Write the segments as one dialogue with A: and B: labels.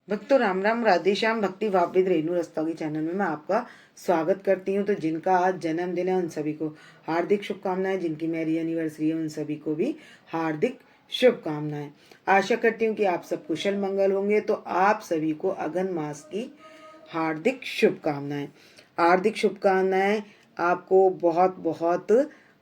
A: भक्तों राम राम, राधे श्याम। भक्ति भाव विद रेणु रस्तोगी चैनल में मैं आपका स्वागत करती हूँ। तो जिनका आज जन्मदिन है उन सभी को हार्दिक शुभकामनाएं। जिनकी मैरिज एनिवर्सरी है उन सभी को भी हार्दिक शुभकामनाएं। आशा करती हूँ कि आप सब कुशल मंगल होंगे। तो आप सभी को अगन मास की हार्दिक शुभकामनाएं। हार्दिक शुभकामनाएं। आपको बहुत बहुत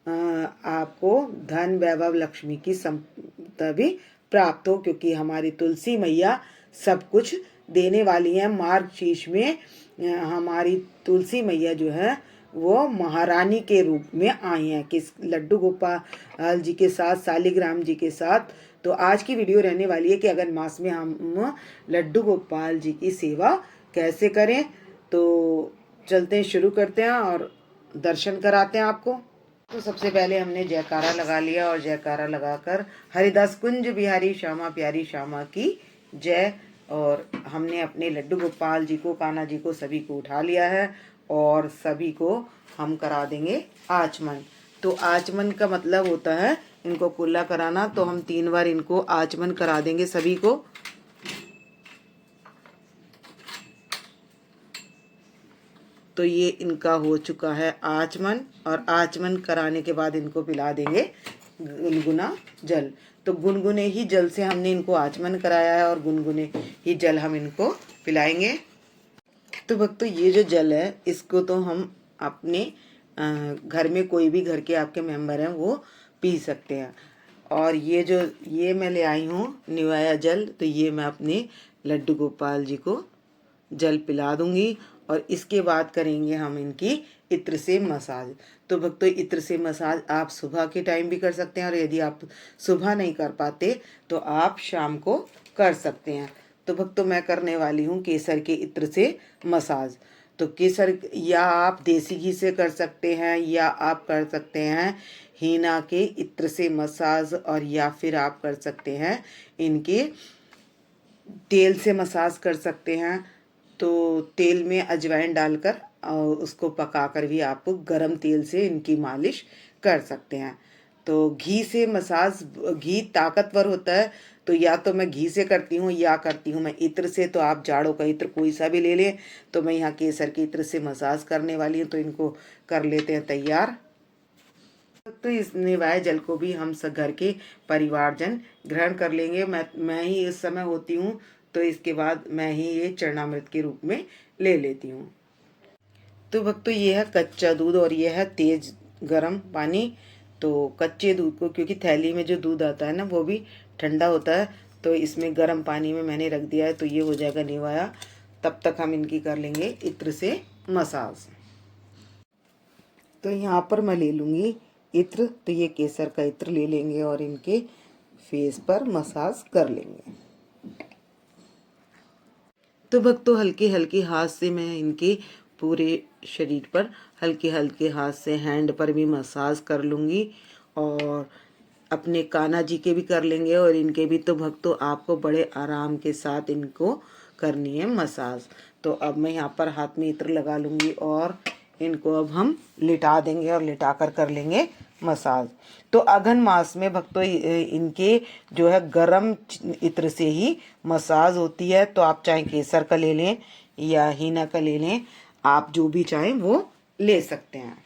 A: आपको धन वैभव लक्ष्मी की संपदा भी प्राप्त हो, क्योंकि हमारी तुलसी मैया सब कुछ देने वाली है। मार्गशीर्ष में हमारी तुलसी मैया जो है वो महारानी के रूप में आई हैं, किस लड्डू गोपाल जी के साथ, शालिग्राम जी के साथ। तो आज की वीडियो रहने वाली है कि अगन मास में हम लड्डू गोपाल जी की सेवा कैसे करें। तो चलते हैं, शुरू करते हैं और दर्शन कराते हैं आपको। तो सबसे पहले हमने जयकारा लगा लिया और जयकारा लगाकर हरिदास कुंज बिहारी श्यामा प्यारी श्यामा की जय। और हमने अपने लड्डू गोपाल जी को, कान्हा जी को, सभी को उठा लिया है और सभी को हम करा देंगे आचमन। तो आचमन का मतलब होता है इनको कुल्ला कराना। तो हम 3 बार इनको आचमन करा देंगे सभी को। तो ये इनका हो चुका है आचमन, और आचमन कराने के बाद इनको पिला देंगे गुनगुना जल। तो गुनगुने ही जल से हमने इनको आचमन कराया है और गुनगुने ही जल हम इनको पिलाएंगे। तो भक्तों ये जो जल है इसको तो हम अपने घर में, कोई भी घर के आपके मेंबर हैं वो पी सकते हैं। और ये मैं ले आई हूँ निवाया जल, तो ये मैं अपने लड्डू गोपाल जी को जल पिला दूंगी। और इसके बाद करेंगे हम इनकी इत्र से मसाज। तो भक्तों इत्र से मसाज आप सुबह के टाइम भी कर सकते हैं, और यदि आप सुबह नहीं कर पाते तो आप शाम को कर सकते हैं। तो भक्तों मैं करने वाली हूँ केसर के इत्र से मसाज। तो केसर या आप देसी घी से कर सकते हैं, या आप कर सकते हैं हीना के इत्र से मसाज, और या फिर आप कर सकते हैं इनके तेल से मसाज कर सकते हैं। तो तेल में अजवाइन डालकर और उसको पकाकर भी आप गरम तेल से इनकी मालिश कर सकते हैं। तो घी से मसाज, घी ताकतवर होता है, तो या तो मैं घी से करती हूँ या करती हूँ मैं इत्र से। तो आप जाड़ों का इत्र कोई सा भी ले लें। तो मैं यहाँ केसर के इत्र से मसाज करने वाली हूँ, तो इनको कर लेते हैं तैयार। तो इस निवाय जल को भी हम सब घर के परिवारजन ग्रहण कर लेंगे। मैं ही इस समय होती हूँ, तो इसके बाद मैं ही ये चरणामृत के रूप में ले लेती हूँ। तो भक्तों ये है कच्चा दूध और ये है तेज गरम पानी। तो कच्चे दूध को, क्योंकि थैली में जो दूध आता है ना वो भी ठंडा होता है, तो इसमें गर्म पानी में मैंने रख दिया है, तो ये हो जाएगा निवाया। तब तक हम इनकी कर लेंगे इत्र से मसाज। तो यहाँ पर मैं ले लूँगी इत्र। तो ये केसर का इत्र ले लेंगे और इनके फेस पर मसाज कर लेंगे। तो भक्तों हल्के हल्के हाथ से मैं इनके पूरे शरीर पर हल्के हल्के हाथ से हैंड पर भी मसाज कर लूँगी, और अपने कान्हा जी के भी कर लेंगे और इनके भी। तो भक्तों आपको बड़े आराम के साथ इनको करनी है मसाज। तो अब मैं यहाँ पर हाथ में इत्र लगा लूँगी और इनको अब हम लिटा देंगे और लिटा कर लेंगे मसाज। तो अघन मास में भक्तों इनके जो है गरम इत्र से ही मसाज होती है। तो आप चाहे केसर का ले लें या हीना का ले लें, आप जो भी चाहें वो ले सकते हैं।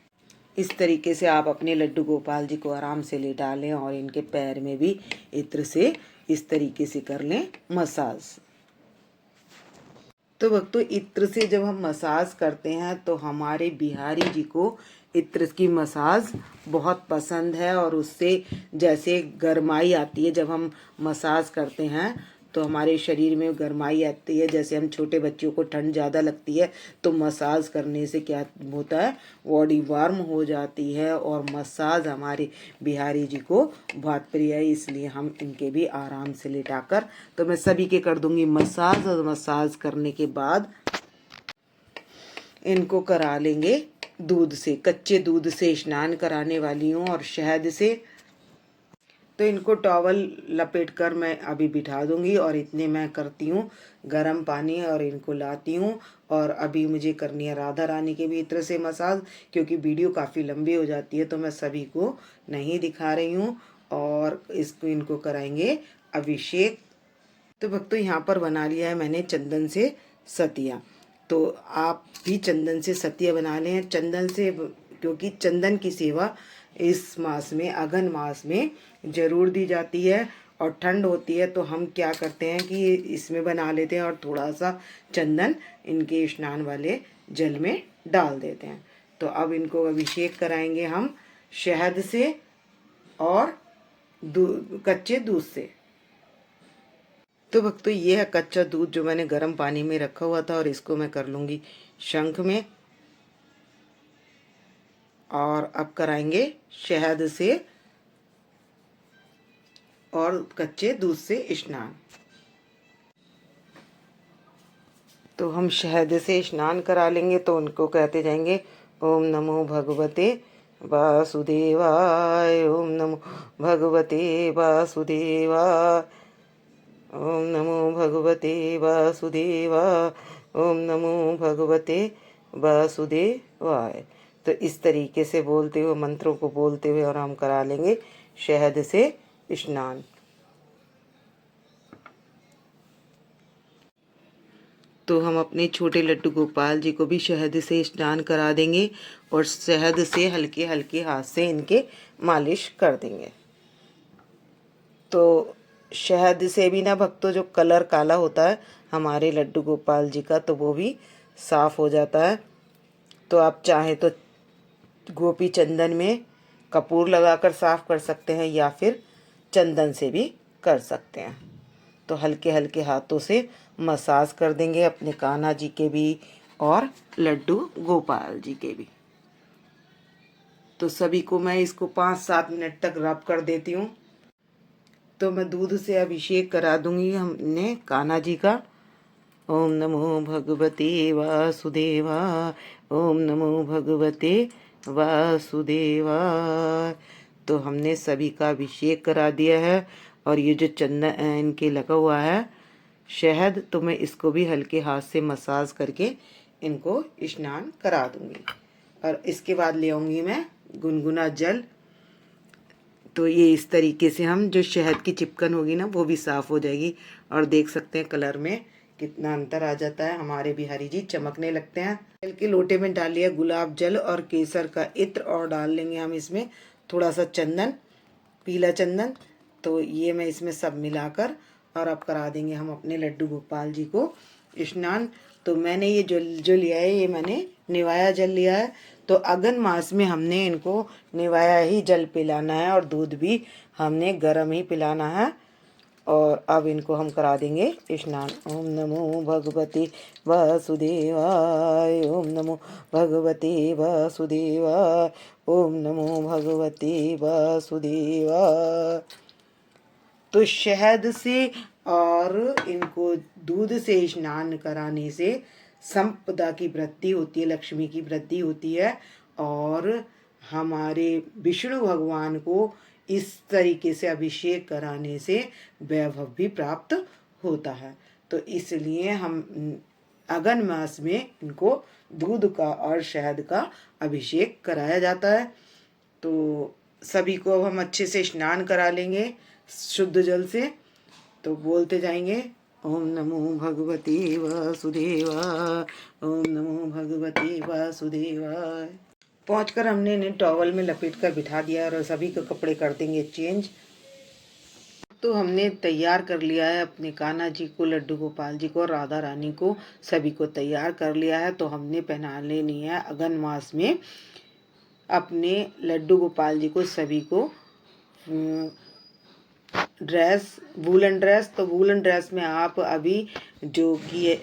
A: इस तरीके से आप अपने लड्डू गोपाल जी को आराम से लेटा लें और इनके पैर में भी इत्र से इस तरीके से कर लें मसाज। तो भक्तों इत्र से जब हम मसाज करते हैं तो हमारे बिहारी जी को इत्र की मसाज बहुत पसंद है, और उससे जैसे गरमाई आती है जब हम मसाज करते हैं तो हमारे शरीर में गरमाई आती है। जैसे हम छोटे बच्चों को ठंड ज़्यादा लगती है तो मसाज करने से क्या होता है, बॉडी वार्म हो जाती है, और मसाज हमारे बिहारी जी को बहुत प्रिय है। इसलिए हम इनके भी आराम से लिटाकर, तो मैं सभी के कर दूंगी मसाज, और मसाज करने के बाद इनको करा लेंगे दूध से, कच्चे दूध से स्नान कराने वाली हूँ और शहद से। तो इनको टॉवल लपेट कर मैं अभी बिठा दूंगी, और इतने मैं करती हूँ गर्म पानी और इनको लाती हूँ। और अभी मुझे करनी है राधा रानी के भी इत्र से मसाज, क्योंकि वीडियो काफ़ी लंबी हो जाती है तो मैं सभी को नहीं दिखा रही हूँ। और इसको इनको कराएंगे अभिषेक। तो भक्तों यहाँ पर बना लिया है मैंने चंदन से सतिया। तो आप भी चंदन से सतिया बना लें। चंदन से, क्योंकि चंदन की सेवा इस मास में, अगन मास में ज़रूर दी जाती है। और ठंड होती है तो हम क्या करते हैं कि इसमें बना लेते हैं और थोड़ा सा चंदन इनके स्नान वाले जल में डाल देते हैं। तो अब इनको अभिषेक कराएंगे हम शहद से और कच्चे दूध से। तो भक्तों ये है कच्चा दूध जो मैंने गर्म पानी में रखा हुआ था, और इसको मैं कर लूँगी शंख में। और अब कराएंगे शहद से और कच्चे दूध से स्नान। तो हम शहद से स्नान करा लेंगे तो उनको कहते जाएंगे ओम नमो भगवते वासुदेवाय, ओम नमो भगवते वासुदेवाय, ओम नमो भगवते वासुदेवाय, ओम नमो भगवते वासुदेवाय। तो इस तरीके से बोलते हुए, मंत्रों को बोलते हुए, और हम करा लेंगे शहद से स्नान। तो हम अपने छोटे लड्डू गोपाल जी को भी शहद से स्नान करा देंगे और शहद से हल्के हल्के हाथ से इनके मालिश कर देंगे। तो शहद से भी ना भक्तों जो कलर काला होता है हमारे लड्डू गोपाल जी का, तो वो भी साफ़ हो जाता है। तो आप चाहें तो गोपी चंदन में कपूर लगाकर साफ़ कर सकते हैं या फिर चंदन से भी कर सकते हैं। तो हल्के हल्के हाथों से मसाज कर देंगे अपने कान्हा जी के भी और लड्डू गोपाल जी के भी। तो सभी को मैं इसको 5-7 मिनट तक रब कर देती हूँ। तो मैं दूध से अभिषेक करा दूंगी हमने कान्हा जी का। ओम नमो भगवते वासुदेवाय, ओम नमो भगवते वासुदेवाय। तो हमने सभी का अभिषेक करा दिया है। और ये जो चंदन इनके लगा हुआ है शहद, तो मैं इसको भी हल्के हाथ से मसाज करके इनको स्नान करा दूंगी। और इसके बाद ले आऊँगी मैं गुनगुना जल। तो ये इस तरीके से हम जो शहद की चिपकन होगी ना वो भी साफ़ हो जाएगी। और देख सकते हैं कलर में कितना अंतर आ जाता है, हमारे बिहारी जी चमकने लगते हैं। जल के लोटे में डाल लिया गुलाब जल और केसर का इत्र, और डाल लेंगे हम इसमें थोड़ा सा चंदन, पीला चंदन। तो ये मैं इसमें सब मिलाकर और अब करा देंगे हम अपने लड्डू गोपाल जी को स्नान। तो मैंने ये जो लिया है ये मैंने निवाया जल लिया है। तो अगन मास में हमने इनको निवाया ही जल पिलाना है और दूध भी हमने गर्म ही पिलाना है। और अब इनको हम करा देंगे स्नान। ओम नमो भगवते वासुदेवाय, ओम नमो भगवते वासुदेवाय, ओम नमो भगवते वासुदेवाय। तो शहद से और इनको दूध से स्नान कराने से संपदा की वृद्धि होती है, लक्ष्मी की वृद्धि होती है। और हमारे विष्णु भगवान को इस तरीके से अभिषेक कराने से वैभव भी प्राप्त होता है। तो इसलिए हम अगन मास में इनको दूध का और शहद का अभिषेक कराया जाता है। तो सभी को अब हम अच्छे से स्नान करा लेंगे शुद्ध जल से। तो बोलते जाएंगे ओम नमो भगवते वासुदेवाय, ओम नमो भगवते वासुदेवाय। पहुंचकर हमने इन्हें टॉवल में लपेट कर बिठा दिया और सभी के कपड़े कर देंगे चेंज। तो हमने तैयार कर लिया है अपने कान्हा जी को, लड्डू गोपाल जी को, राधा रानी को, सभी को तैयार कर लिया है। तो हमने पहना लेनी है अगन मास में अपने लड्डू गोपाल जी को सभी को ड्रेस, वूलन ड्रेस। तो वूलन ड्रेस में आप अभी जो कि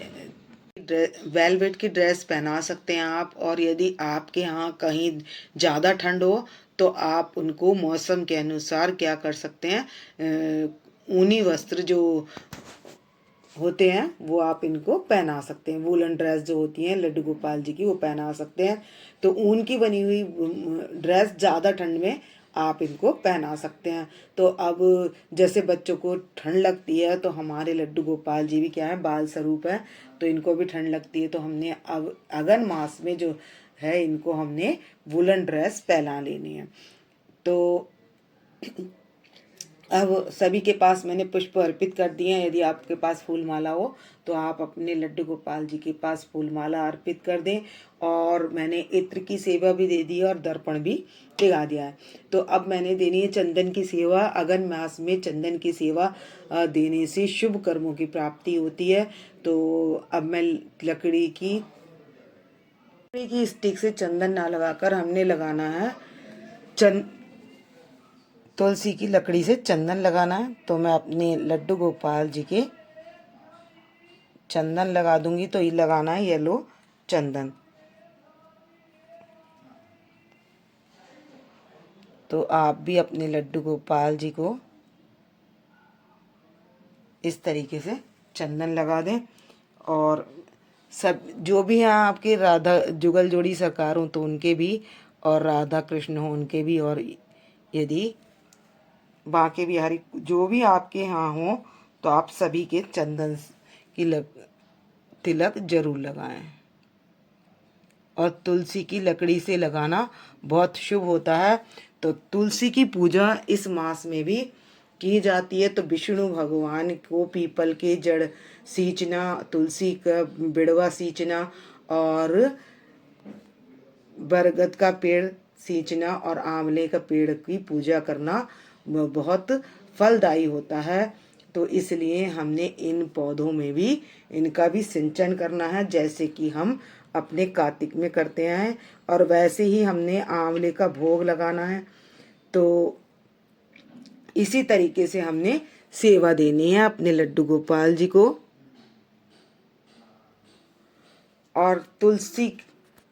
A: वेलवेट की ड्रेस पहना सकते हैं आप। और यदि आपके यहाँ कहीं ज़्यादा ठंड हो तो आप उनको मौसम के अनुसार क्या कर सकते हैं, ऊनी वस्त्र जो होते हैं वो आप इनको पहना सकते हैं। वूलन ड्रेस जो होती हैं लड्डू गोपाल जी की वो पहना सकते हैं। तो ऊन की बनी हुई ड्रेस ज़्यादा ठंड में आप इनको पहना सकते हैं। तो अब जैसे बच्चों को ठंड लगती है तो हमारे लड्डू गोपाल जी भी क्या है, बाल स्वरूप है, तो इनको भी ठंड लगती है। तो हमने अब अगन मास में जो है इनको हमने वूलन ड्रेस पहना लेनी है। तो अब सभी के पास मैंने पुष्प अर्पित कर दिए हैं। यदि आपके पास फूल माला हो तो आप अपने लड्डू गोपाल जी के पास फूल माला अर्पित कर दें। और मैंने इत्र की सेवा भी दे दी है और दर्पण भी लगा दिया है। तो अब मैंने देनी है चंदन की सेवा। अगन मास में चंदन की सेवा देने से शुभ कर्मों की प्राप्ति होती है। तो अब मैं लकड़ी की स्टिक से चंदन ना लगाकर हमने लगाना है तुलसी की लकड़ी से चंदन लगाना है। तो मैं अपने लड्डू गोपाल जी के चंदन लगा दूंगी। तो ये लगाना है येलो चंदन। तो आप भी अपने लड्डू गोपाल जी को इस तरीके से चंदन लगा दें। और सब जो भी हैं आपके राधा जुगल जोड़ी सरकार हो तो उनके भी, और राधा कृष्ण हो उनके भी, और यदि बांके बिहारी जो भी आपके यहाँ हो तो आप सभी के चंदन की तिलक जरूर लगाएं। और तुलसी की लकड़ी से लगाना बहुत शुभ होता है। तो तुलसी की पूजा इस मास में भी की जाती है। तो विष्णु भगवान को पीपल के जड़ सींचना, तुलसी का बिड़वा सींचना और बरगद का पेड़ सींचना और आंवले का पेड़ की पूजा करना बहुत फलदायी होता है। तो इसलिए हमने इन पौधों में भी इनका भी सिंचन करना है, जैसे कि हम अपने कार्तिक में करते हैं। और वैसे ही हमने आंवले का भोग लगाना है। तो इसी तरीके से हमने सेवा देनी है अपने लड्डू गोपाल जी को। और तुलसी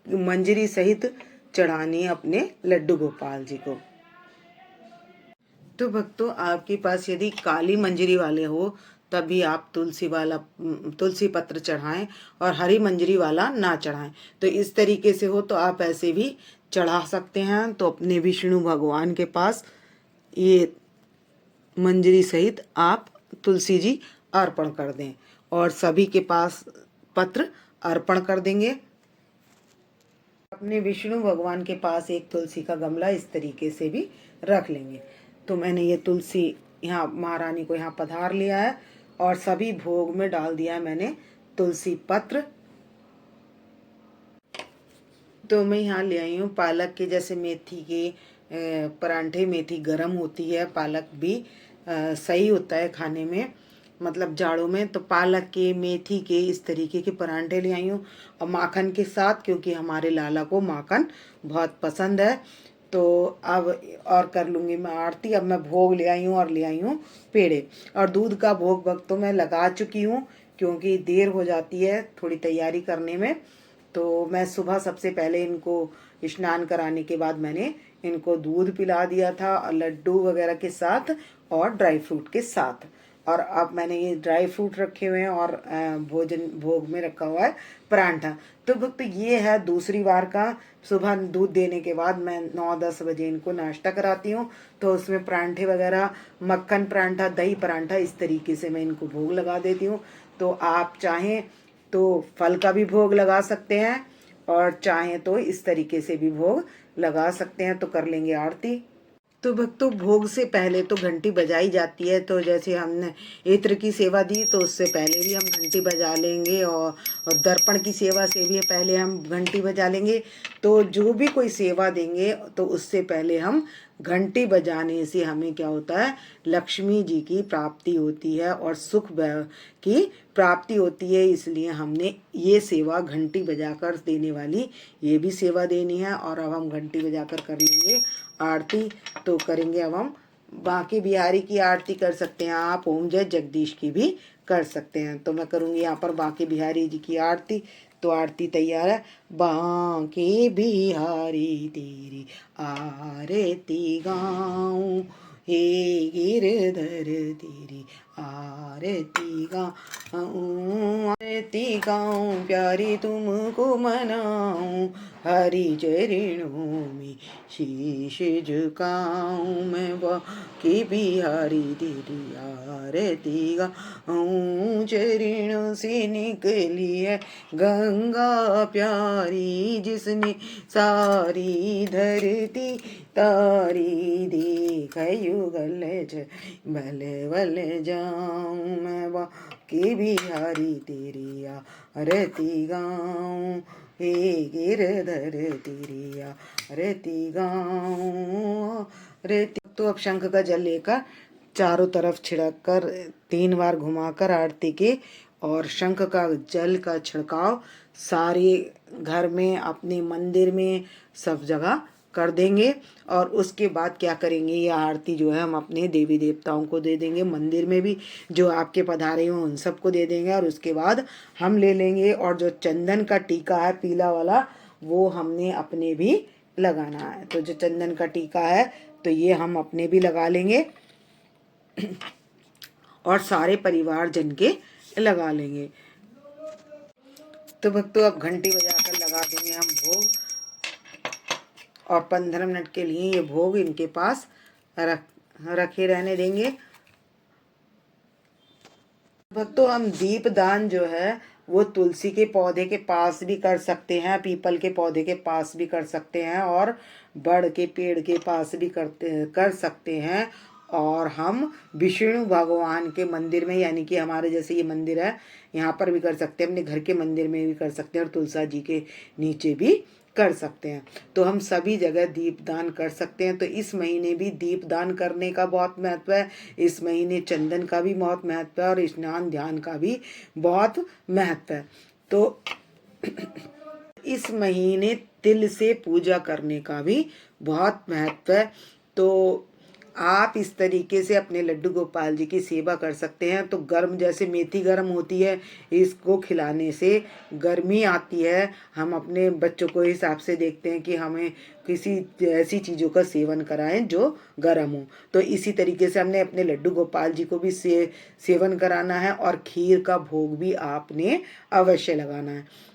A: मंजरी सहित चढ़ानी है अपने लड्डू गोपाल जी को। तो भक्तों, आपके पास यदि काली मंजरी वाले हो तभी आप तुलसी पत्र चढ़ाएं और हरी मंजरी वाला ना चढ़ाएं। तो इस तरीके से हो तो आप ऐसे भी चढ़ा सकते हैं। तो अपने विष्णु भगवान के पास ये मंजरी सहित आप तुलसी जी अर्पण कर दें और सभी के पास पत्र अर्पण कर देंगे। अपने विष्णु भगवान के पास एक तुलसी का गमला इस तरीके से भी रख लेंगे। तो मैंने ये तुलसी यहाँ महारानी को यहाँ पधार लिया है और सभी भोग में डाल दिया है मैंने तुलसी पत्र। तो मैं यहाँ ले आई हूँ पालक के, जैसे मेथी के परांठे, मेथी गरम होती है, पालक भी सही होता है खाने में, मतलब जाड़ों में। तो पालक के, मेथी के इस तरीके के परांठे ले आई हूँ और माखन के साथ, क्योंकि हमारे लाला को माखन बहुत पसंद है। तो अब और कर लूँगी मैं आरती। अब मैं भोग ले आई हूँ और ले आई हूँ पेड़े और दूध का भोग भक्त तो मैं लगा चुकी हूँ, क्योंकि देर हो जाती है थोड़ी तैयारी करने में। तो मैं सुबह सबसे पहले इनको स्नान कराने के बाद मैंने इनको दूध पिला दिया था और लड्डू वगैरह के साथ और ड्राई फ्रूट के साथ। और अब मैंने ये ड्राई फ्रूट रखे हुए हैं और भोग में रखा हुआ है परांठा। तो भक्त ये है दूसरी बार का, सुबह दूध देने के बाद मैं 9-10 बजे इनको नाश्ता कराती हूँ। तो उसमें परांठे वगैरह, मक्खन परांठा, दही परांठा, इस तरीके से मैं इनको भोग लगा देती हूँ। तो आप चाहें तो फल का भी भोग लगा सकते हैं और चाहें तो इस तरीके से भी भोग लगा सकते हैं। तो कर लेंगे आरती। तो भक्तों, भोग से पहले तो घंटी बजाई जाती है। तो जैसे हमने इत्र की सेवा दी तो उससे पहले भी हम घंटी बजा लेंगे और दर्पण की सेवा से भी पहले हम घंटी बजा लेंगे। तो जो भी कोई सेवा देंगे तो उससे पहले हम घंटी बजाने से हमें क्या होता है, लक्ष्मी जी की प्राप्ति होती है और सुख की प्राप्ति होती है। इसलिए हमने ये सेवा घंटी बजाकर देने वाली ये भी सेवा देनी है। और अब हम घंटी बजाकर कर लेंगे आरती। तो करेंगे अब हम बांके बिहारी की आरती कर सकते हैं आप, ओम जय जगदीश की भी कर सकते हैं। तो मैं करूँगी यहाँ पर बांके बिहारी जी की आरती। तो आरती तैयार है। बांके बिहारी तेरी आरती गाऊं, हे गिरधर तेरी आरती गाऊं, आरती गाऊं, प्यारी तुमको मनाऊं, हरि चरणों में शीश झुकाऊं, मैं बांके बिहारी तेरी आरती गाऊं। चरणों से निकली है गंगा प्यारी, जिसने सारी धरती तारी, देख युगल बल बल जाऊं, मैं बांके बिहारी तेरी आरती गाऊं, हे गिरधर तेरी आरती गाऊं। तो अब शंख का जल लेकर चारों तरफ छिड़क कर 3 बार घुमाकर आरती की, और शंख का जल का छिड़काव सारे घर में, अपने मंदिर में, सब जगह कर देंगे। और उसके बाद क्या करेंगे, ये आरती जो है हम अपने देवी देवताओं को दे देंगे, मंदिर में भी जो आपके पधारे हों उन सबको दे देंगे। और उसके बाद हम ले लेंगे, और जो चंदन का टीका है पीला वाला, वो हमने अपने भी लगाना है। तो जो चंदन का टीका है तो ये हम अपने भी लगा लेंगे और सारे परिवार जन के लगा लेंगे। तो भक्तों अब घंटी बजाकर लगा देंगे हम भोग, और 15 मिनट के लिए ये भोग इनके पास रखे रहने देंगे। भक्तों हम दीप दान जो है वो तुलसी के पौधे के पास भी कर सकते हैं, पीपल के पौधे के पास भी कर सकते हैं, और बड़ के पेड़ के पास भी कर सकते हैं। और हम विष्णु भगवान के मंदिर में, यानी कि हमारे जैसे ये मंदिर है यहाँ पर भी कर सकते हैं, अपने घर के मंदिर में भी कर सकते हैं, और तुलसा जी के नीचे भी कर सकते हैं। तो हम सभी जगह दीप दान कर सकते हैं। तो इस महीने भी दीप दान करने का बहुत महत्व है, इस महीने चंदन का भी बहुत महत्व है, और स्नान ध्यान का भी बहुत महत्व है। तो इस महीने तिल से पूजा करने का भी बहुत महत्व है। तो आप इस तरीके से अपने लड्डू गोपाल जी की सेवा कर सकते हैं। तो गर्म, जैसे मेथी गर्म होती है, इसको खिलाने से गर्मी आती है। हम अपने बच्चों को हिसाब से देखते हैं कि हमें किसी ऐसी चीज़ों का सेवन कराएं जो गर्म हो। तो इसी तरीके से हमने अपने लड्डू गोपाल जी को भी सेवन कराना है, और खीर का भोग भी आपने अवश्य लगाना है।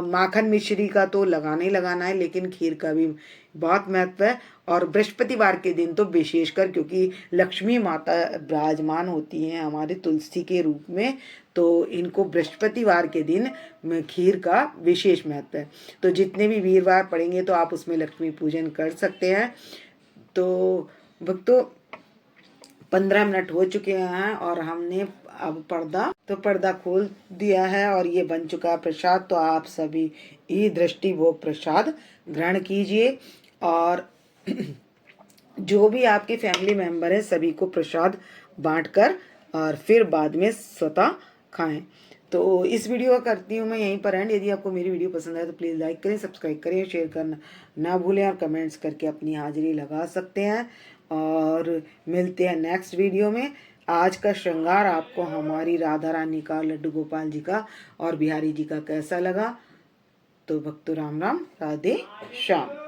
A: माखन मिश्री का तो लगाना ही लगाना है, लेकिन खीर का भी बहुत महत्व है। और बृहस्पतिवार के दिन तो विशेषकर, क्योंकि लक्ष्मी माता विराजमान होती हैं हमारे तुलसी के रूप में, तो इनको बृहस्पतिवार के दिन खीर का विशेष महत्व है। तो जितने भी वीरवार पड़ेंगे तो आप उसमें लक्ष्मी पूजन कर सकते हैं। तो भक्तों 15 मिनट हो चुके हैं, और हमने अब पर्दा खोल दिया है, और ये बन चुका है प्रसाद। तो आप सभी ही दृष्टि भोग प्रसाद ग्रहण कीजिए, और जो भी आपके फैमिली मेंबर है सभी को प्रसाद बांटकर, और फिर बाद में स्वतः खाएं। तो इस वीडियो का करती हूँ मैं यहीं पर एंड। यदि आपको मेरी वीडियो पसंद आए तो प्लीज़ लाइक करें, सब्सक्राइब करें, शेयर करना ना भूलें, और कमेंट्स करके अपनी हाजिरी लगा सकते हैं। और मिलते हैं नेक्स्ट वीडियो में। आज का श्रृंगार आपको हमारी राधा रानी का, लड्डू गोपाल जी का और बिहारी जी का कैसा लगा? तो भक्तों राम राम, राधे श्याम।